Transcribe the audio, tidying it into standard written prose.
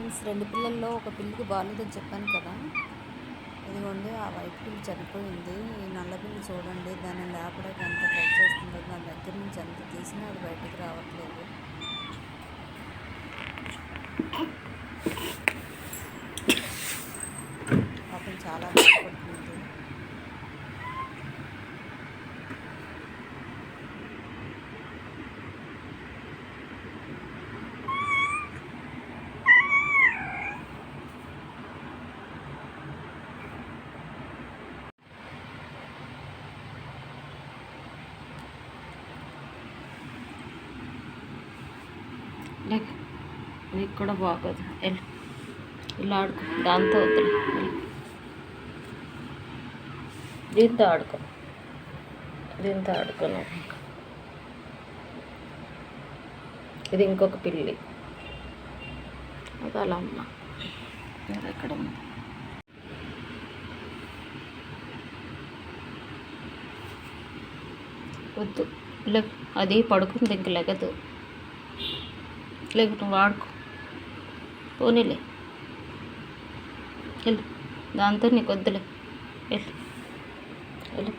Friends, 2 పిల్లల్లో ఒక పిల్లికి బాగాలేదని చెప్పాను కదా. ఇదిగోండి ఆ వైట్ పిల్లి చనిపోయింది. ఈ నల్ల పిల్లి చూడండి, దాన్ని లేపడానికి ఎంత ట్రై చేస్తుందో. నా దగ్గర నుంచి ఎంత తీసినా అది బయటికి రావట్లేదు. పాపం చాలా బాధపడుతుంది. లేక నీకు కూడా బాగోదు. వెళ్ళు, ఇలా ఆడుకో, దాంతో వద్దులే. దీంతో ఆడుకో, దీంతో ఆడుకోను. ఇది ఇంకొక పిల్లి. అది అలా అమ్మ, అది ఎక్కడ ఉంది? వద్దు, లేకు, అది పడుకుంది, ఇంక లెగదు. లేకు, నువ్వు ఆడుకో, పోనీలే. వెళ్ళు, దాంతో నీకు వద్దులే. వెళ్ళు వెళ్ళు.